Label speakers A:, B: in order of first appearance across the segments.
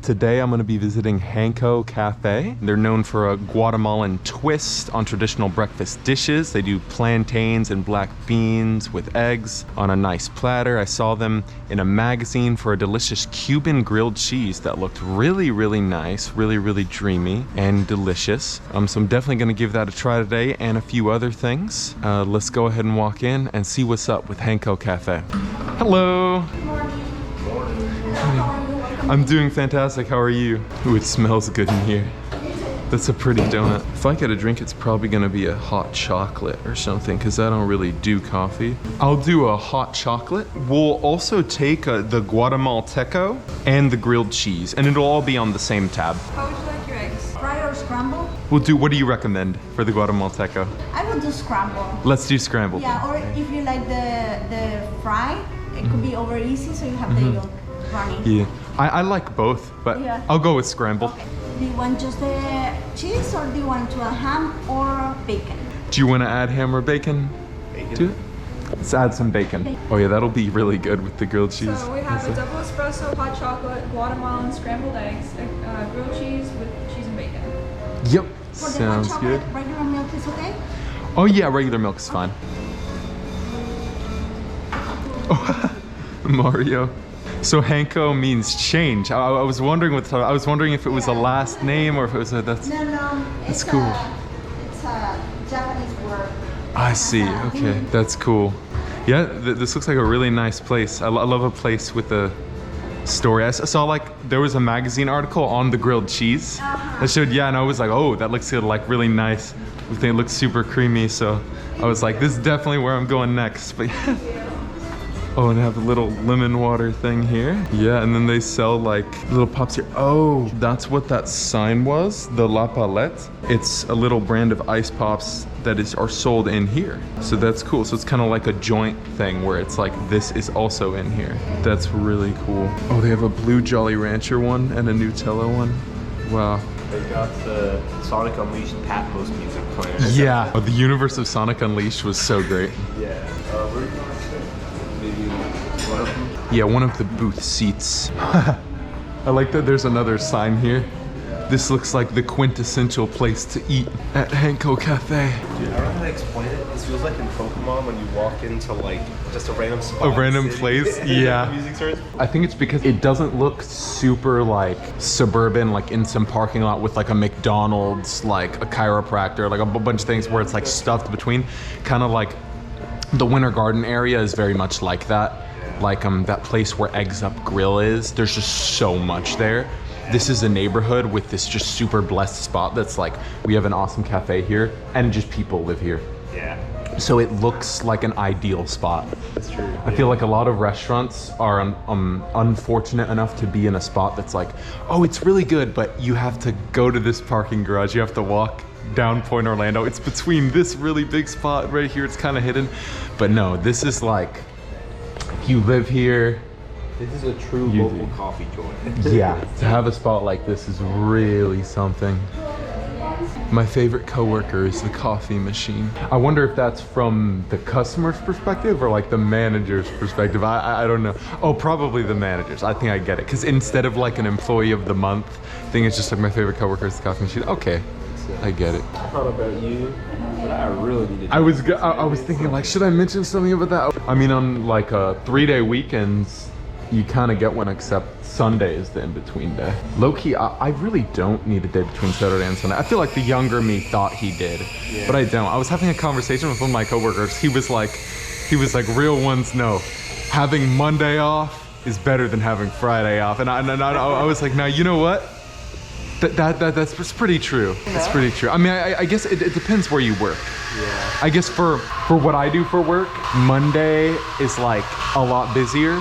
A: Today I'm going to be visiting Henko Café. They're known for a Guatemalan twist on traditional breakfast dishes. They do plantains and black beans with eggs on a nice platter. I saw them in a magazine for a delicious Cuban grilled cheese that looked really, really nice, really dreamy and delicious. So I'm definitely going to give that a try today and a few other things. Let's go ahead and walk in and see what's up with Henko Café. Hello.
B: Good morning.
A: I'm doing fantastic. How are you? Ooh, it smells good in here. That's a pretty donut. If I get a drink, it's probably gonna be a hot chocolate or something because I don't really do coffee. I'll do a hot chocolate. We'll also take the Guatemalteco and the grilled cheese, and it'll all be on the same tab.
B: How would you like your eggs? Fried or scrambled?
A: We'll do, what do you recommend for the Guatemalteco?
B: I would do scrambled.
A: Let's do scrambled.
B: Yeah, or if you like the fried, it could be over easy so you have the yolk running.
A: Yeah, I like both, but
B: Yeah.
A: I'll go with scrambled.
B: Okay. Do you want just the cheese or do you want to a ham or bacon?
A: Do you want to add ham or bacon? To it? Let's add some bacon. Oh yeah, that'll be really good with the grilled cheese.
C: So we have a double espresso, hot chocolate, Guatemalan scrambled eggs, grilled cheese with cheese and bacon.
A: Yep,
B: For the
A: sounds
B: hot
A: good.
B: chocolate, regular milk is okay?
A: Oh yeah, regular milk is fine. Oh, Mario. So Henko means change. I was wondering if it was a last name or if it was a that's.
B: No,
A: That's cool.
B: It's a Japanese word.
A: I see. Okay, that's cool. Yeah, this looks like a really nice place. I love a place with a story. I saw like there was a magazine article on the grilled cheese that showed, yeah, and I was like, oh, that looks like really nice. I think it looks super creamy, so I was like, this is definitely where I'm going next. But yeah. Oh, and they have a little lemon water thing here. Yeah, and then they sell like little pops here. Oh, that's what that sign was, the La Palette. It's a little brand of ice pops that are sold in here. So that's cool. So it's kind of like a joint thing where it's like, this is also in here. That's really cool. Oh, they have a blue Jolly Rancher one and a Nutella one. Wow.
D: They got the Sonic Unleashed Patmos music playing.
A: Yeah, the universe of Sonic Unleashed was so great.
D: Yeah. Where do you want to sit? Maybe one of them?
A: Yeah, one of the booth seats. I like that there's another sign here. This looks like the quintessential place to eat at Henko Café.
D: Dude, I don't know how to explain it. This feels like in Pokemon when you walk into like just a random spot.
A: A random place? Yeah.
D: Music starts.
A: I think it's because it doesn't look super like suburban, like in some parking lot with like a McDonald's, like a chiropractor, like a bunch of things where it's like stuffed between. Kind of like the Winter Garden area is very much like that. Like that place where Eggs Up Grill is. There's just so much there. This is a neighborhood with this just super blessed spot that's like, we have an awesome cafe here and just people live here.
D: Yeah.
A: So it looks like an ideal spot.
D: That's true.
A: I feel like a lot of restaurants are unfortunate enough to be in a spot that's like, oh, it's really good, but you have to go to this parking garage. You have to walk down Point Orlando. It's between this really big spot right here. It's kind of hidden. But no, this is like, if you live here,
D: This is a true local coffee joint.
A: yeah, to have a spot like this is really something. My favorite coworker is the coffee machine. I wonder if that's from the customer's perspective or like the manager's perspective. I don't know. Oh, probably the manager's. I think I get it. Because instead of like an employee of the month thing, it's just like my favorite coworker is the coffee machine. Okay, I get it.
D: I thought about you, but I really needed to.
A: I was thinking like, should I mention something about that? I mean, on like 3-day weekends, you kind of get one, except Sunday is the in-between day. Low-key, I really don't need a day between Saturday and Sunday. I feel like the younger me thought he did, but I don't. I was having a conversation with one of my coworkers. He was like, real ones know, having Monday off is better than having Friday off. And I was like, now you know what? That's pretty true. It's pretty true. I mean, I guess it depends where you work.
D: Yeah.
A: I guess for what I do for work, Monday is like a lot busier.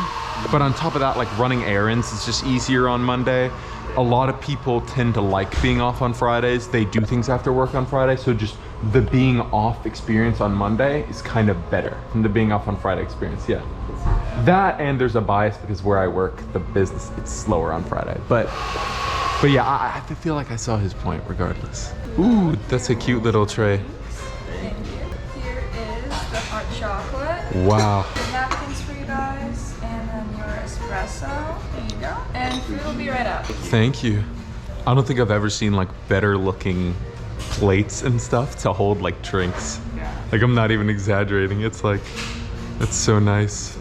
A: But on top of that, like running errands is just easier on Monday. A lot of people tend to like being off on Fridays. They do things after work on Friday. So just the being off experience on Monday is kind of better than the being off on Friday experience. Yeah. That, and there's a bias because where I work, the business, it's slower on Friday. But yeah, I feel like I saw his point regardless. Ooh, that's a cute little tray.
C: Thank you. Here is the hot chocolate.
A: Wow.
C: The napkins for you guys, and then your espresso. There you And food will be right out.
A: Thank you. I don't think I've ever seen like better looking plates and stuff to hold like drinks. Like I'm not even exaggerating. It's like, it's so nice.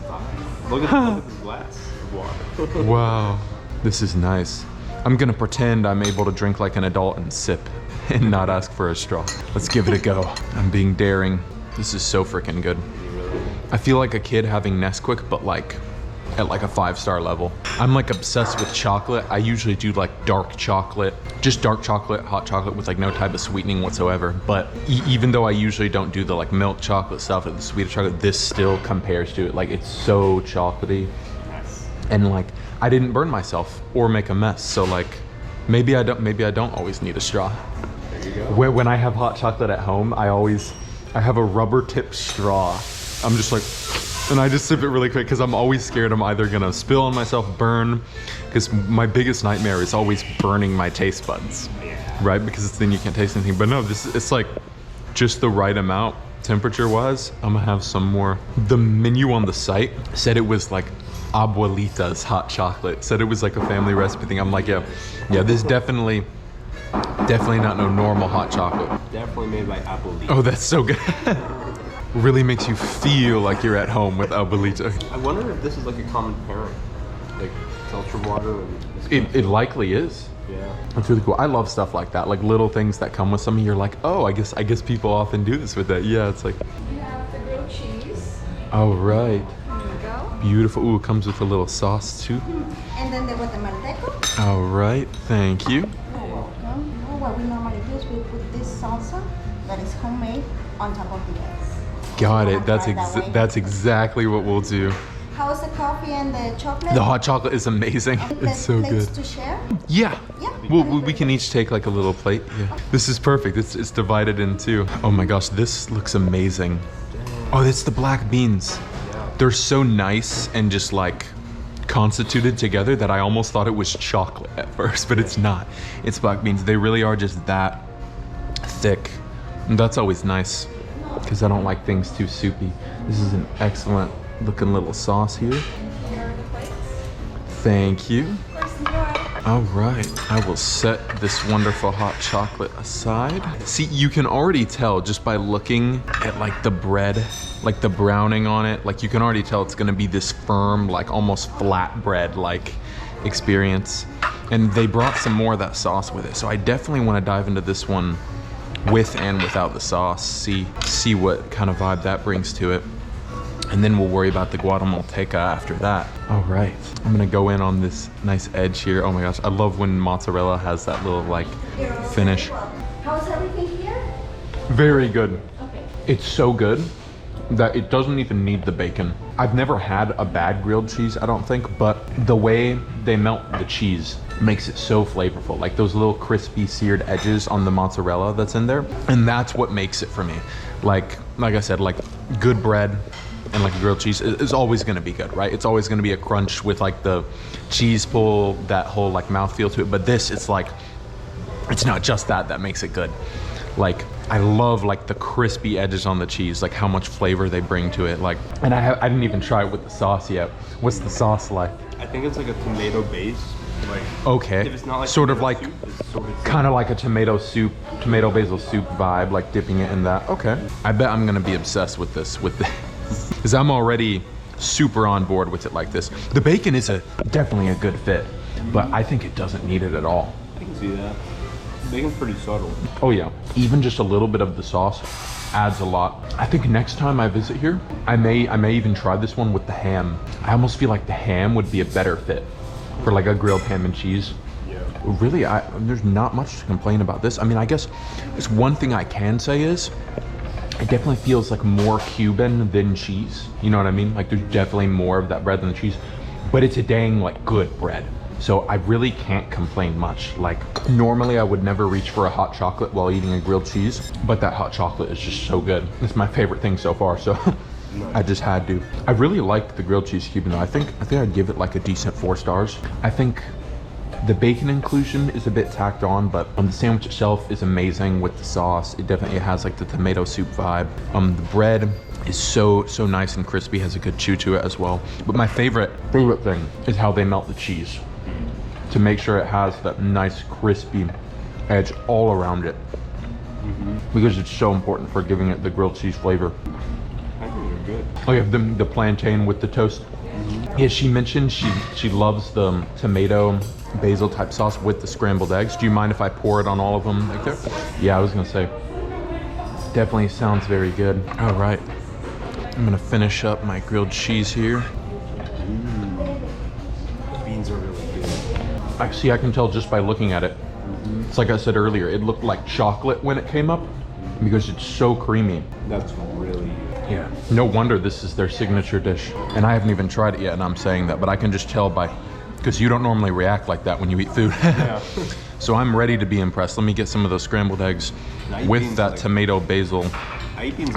D: Look at this glass of water.
A: Wow, this is nice. I'm gonna pretend I'm able to drink like an adult and sip and not ask for a straw. Let's give it a go. I'm being daring. This is so freaking good. I feel like a kid having Nesquik, but like at like a 5-star level. I'm like obsessed with chocolate. I usually do like dark chocolate, just dark chocolate, hot chocolate with like no type of sweetening whatsoever. But even though I usually don't do the like milk chocolate stuff or the sweeter chocolate, this still compares to it. Like it's so chocolatey. And like I didn't burn myself or make a mess. So like maybe I don't always need a straw.
D: There you go.
A: When I have hot chocolate at home, I have a rubber tip straw. I'm just like, and I just sip it really quick because I'm always scared I'm either gonna spill on myself, burn, because my biggest nightmare is always burning my taste buds, right? Because then you can't taste anything. But no, it's like just the right amount temperature wise. I'm gonna have some more. The menu on the site said it was like abuelita's hot chocolate. Said it was like a family recipe thing. I'm like, yeah, this is definitely not no normal hot chocolate.
D: Definitely made by abuelita.
A: Oh, that's so good. Really makes you feel like you're at home with abuelita.
D: I wonder if this is like a common pairing, like seltzer water and
A: It likely is.
D: yeah.
A: That's really cool. I love stuff like that, like little things that come with something. You're like, oh, I guess people often do this with that. Yeah, it's like,
C: We have the grilled cheese.
A: oh right,
C: There you go.
A: beautiful. Ooh, it comes with a little sauce too.
B: And then the Guatemalteco.
A: All right, thank you.
B: You're welcome. You know what we normally do is we put this salsa that is homemade on top of the eggs.
A: Got
B: You
A: it.
B: wanna try that way?
A: That's exactly what we'll do.
B: How's the coffee and the chocolate?
A: The hot chocolate is amazing. It's so
B: Plates
A: good.
B: to share?
A: Yeah.
B: Yeah.
A: We can each take like a little plate. Yeah. This is perfect. It's divided in two. Oh my gosh, this looks amazing. Oh, it's the black beans. They're so nice and just like constituted together that I almost thought it was chocolate at first, but it's not. It's black beans. They really are just that thick. And that's always nice because I don't like things too soupy. This is an excellent looking little sauce here.
C: Here are the plates.
A: Thank you.
C: Of course, enjoy.
A: All right, I will set this wonderful hot chocolate aside. See, you can already tell just by looking at like the bread, like the browning on it, like you can already tell it's gonna be this firm, like almost flat bread like experience. And they brought some more of that sauce with it. So I definitely wanna dive into this one with and without the sauce, see what kind of vibe that brings to it. And then we'll worry about the Guatemalteca after that. All right, I'm gonna go in on this nice edge here. Oh my gosh, I love when mozzarella has that little like finish.
B: How's everything here?
A: Very good.
B: Okay.
A: It's so good that it doesn't even need the bacon. I've never had a bad grilled cheese, I don't think, but the way they melt the cheese makes it so flavorful. Like those little crispy seared edges on the mozzarella that's in there. And that's what makes it for me. Like I said, like good bread and like grilled cheese is always gonna be good, right? It's always gonna be a crunch with like the cheese pull, that whole like mouthfeel to it. But this, it's like, it's not just that makes it good. Like I love like the crispy edges on the cheese, like how much flavor they bring to it. Like, and I didn't even try it with the sauce yet. What's the sauce like?
D: I think it's like a tomato base. Like
A: Okay,
D: if it's not like
A: sort of
D: tomato
A: like,
D: soup, it's sort of
A: kind of like a tomato basil soup vibe, like dipping it in that. Okay, I bet I'm gonna be obsessed with this, because I'm already super on board with it like this. The bacon is definitely a good fit, but I think it doesn't need it at all.
D: I can see that. Bacon's pretty subtle.
A: Oh yeah, even just a little bit of the sauce adds a lot. I think next time I visit here, I may even try this one with the ham. I almost feel like the ham would be a better fit for like a grilled ham and cheese.
D: Yeah.
A: Really, there's not much to complain about this. I mean, I guess there's one thing I can say is it definitely feels like more Cuban than cheese. You know what I mean? Like there's definitely more of that bread than the cheese, but it's a dang like good bread. So I really can't complain much. Like normally I would never reach for a hot chocolate while eating a grilled cheese, but that hot chocolate is just so good. It's my favorite thing so far, so I just had to. I really like the grilled cheese Cuban though. I think I'd give it like a decent 4 stars. I think the bacon inclusion is a bit tacked on, but the sandwich itself is amazing with the sauce. It definitely has like the tomato soup vibe. The bread is so nice and crispy, has a good chew to it as well. But my favorite thing is how they melt the cheese. to make sure it has that nice crispy edge all around it. Because it's so important for giving it the grilled cheese flavor.
D: I think they're good.
A: Oh yeah, the plantain with the toast. Yeah, she mentioned she loves the tomato basil type sauce with the scrambled eggs. Do you mind if I pour it on all of them like there? Yeah, I was gonna say, definitely sounds very good. All right, I'm gonna finish up my grilled cheese here.
D: The beans are really good.
A: I can tell just by looking at it. It's like I said earlier, it looked like chocolate when it came up because it's so creamy.
D: That's really good.
A: Yeah, no wonder this is their signature dish. And I haven't even tried it yet, and I'm saying that, but I can just tell by, because you don't normally react like that when you eat food.
D: Yeah.
A: So I'm ready to be impressed. Let me get some of those scrambled eggs with that tomato basil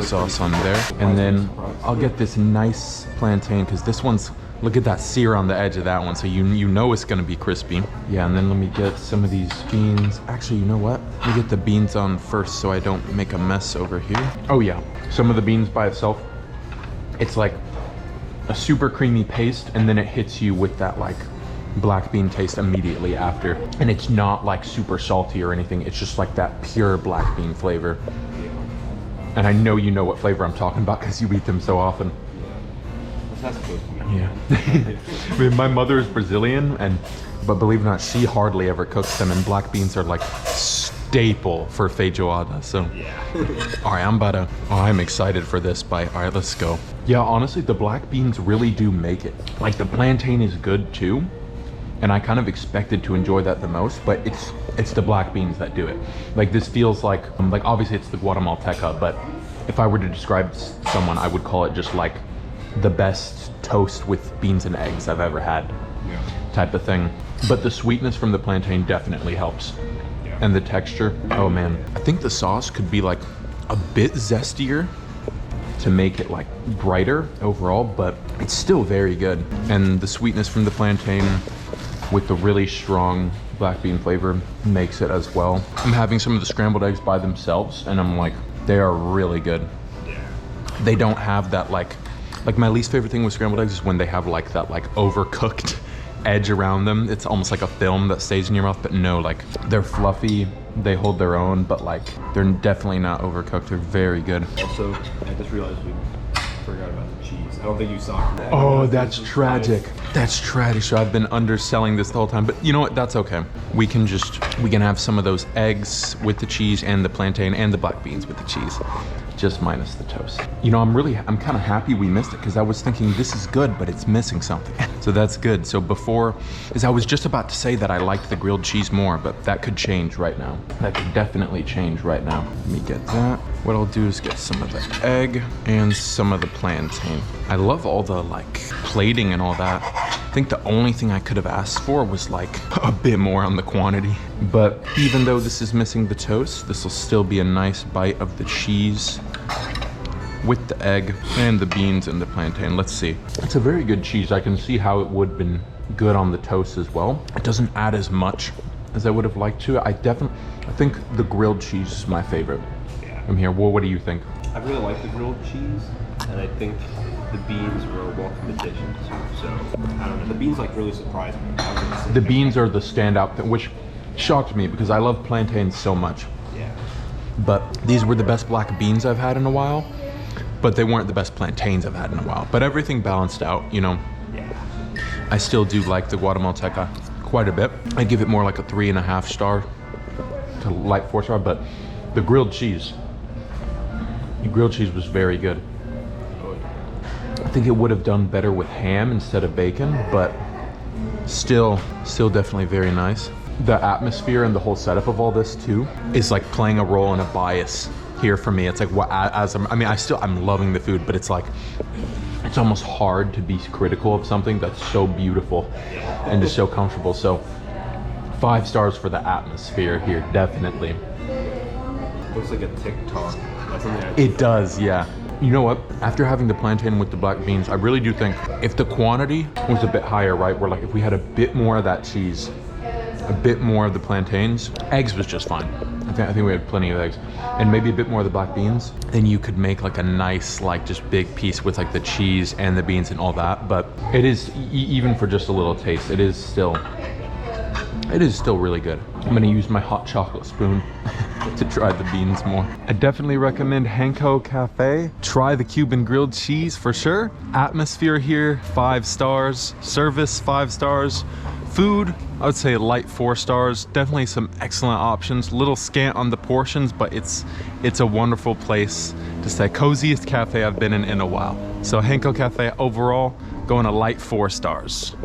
A: sauce on there. And then I'll get this nice plantain, because this one's, look at that sear on the edge of that one, so you know it's gonna be crispy. Yeah, and then let me get some of these beans. Actually, you know what? Let me get the beans on first so I don't make a mess over here. Oh yeah, some of the beans by itself, it's like a super creamy paste, and then it hits you with that like black bean taste immediately after. And it's not like super salty or anything, it's just like that pure black bean flavor. And I know you know what flavor I'm talking about because you eat them so often.
D: That's supposed to be.
A: Yeah. I mean, my mother is Brazilian, but believe it or not, she hardly ever cooks them, and black beans are like staple for feijoada. So,
D: Yeah.
A: all right, I'm excited for this bite. All right, let's go. Yeah, honestly, the black beans really do make it. Like the plantain is good too, and I kind of expected to enjoy that the most, but it's the black beans that do it. Like this feels like obviously it's the Guatemalteco, but if I were to describe someone, I would call it just like the best toast with beans and eggs I've ever had, type of thing. But the sweetness from the plantain definitely helps.
D: Yeah.
A: And the texture, oh man. I think the sauce could be like a bit zestier to make it like brighter overall, but it's still very good. And the sweetness from the plantain with the really strong black bean flavor makes it as well. I'm having some of the scrambled eggs by themselves, and I'm like, they are really good.
D: Yeah.
A: They don't have that like my least favorite thing with scrambled eggs is when they have like that like overcooked edge around them. It's almost like a film that stays in your mouth, but no, like they're fluffy, they hold their own, but like they're definitely not overcooked. They're very good.
D: Also, I just realized we forgot about the cheese. I don't think you saw it.
A: Oh, that's tragic. That's tragic. So I've been underselling this the whole time, but you know what? That's okay. We can have some of those eggs with the cheese and the plantain and the black beans with the cheese. Just minus the toast. You know, I'm kind of happy we missed it because I was thinking this is good, but it's missing something. So that's good. So I was just about to say that I liked the grilled cheese more, but that could change right now. That could definitely change right now. Let me get that. What I'll do is get some of the egg and some of the plantain. I love all the like plating and all that. I think the only thing I could have asked for was like a bit more on the quantity. But even though this is missing the toast, this will still be a nice bite of the cheese with the egg and the beans and the plantain. Let's see. It's a very good cheese. I can see how it would have been good on the toast as well. It doesn't add as much as I would have liked to. I think the grilled cheese is my favorite.
D: Yeah.
A: I'm here. Well, what do you think?
D: I really like the grilled cheese, and I think the beans were a welcome addition. So I don't know. The beans like really surprised me.
A: The beans are the standout thing, which shocked me because I love plantains so much.
D: Yeah.
A: But these were the best black beans I've had in a while, but they weren't the best plantains I've had in a while. But everything balanced out, you know.
D: Yeah.
A: I still do like the Guatemalteco quite a bit. I give it more like a 3.5 star to light 4 star, but the grilled cheese was very good. I think it would have done better with ham instead of bacon, but still definitely very nice. The atmosphere and the whole setup of all this too is like playing a role in a bias here for me. It's like I'm loving the food, but it's like it's almost hard to be critical of something that's so beautiful and just so comfortable. So 5 stars for the atmosphere here, definitely.
D: Looks like a TikTok. That's something
A: It does, yeah. You know what? After having the plantain with the black beans, I really do think if the quantity was a bit higher, right? Where like if we had a bit more of that cheese, a bit more of the plantains, eggs was just fine. I think we had plenty of eggs, and maybe a bit more of the black beans. Then you could make like a nice, like just big piece with like the cheese and the beans and all that. But it is even for just a little taste, it is still It is still really good. I'm gonna use my hot chocolate spoon to try the beans more. I definitely recommend Henko Café. Try the Cuban grilled cheese for sure. Atmosphere here, 5 stars. Service, 5 stars. Food, I would say light 4 stars. Definitely some excellent options. Little scant on the portions, but it's a wonderful place to stay. Coziest cafe I've been in a while. So Henko Café overall, going a light 4 stars.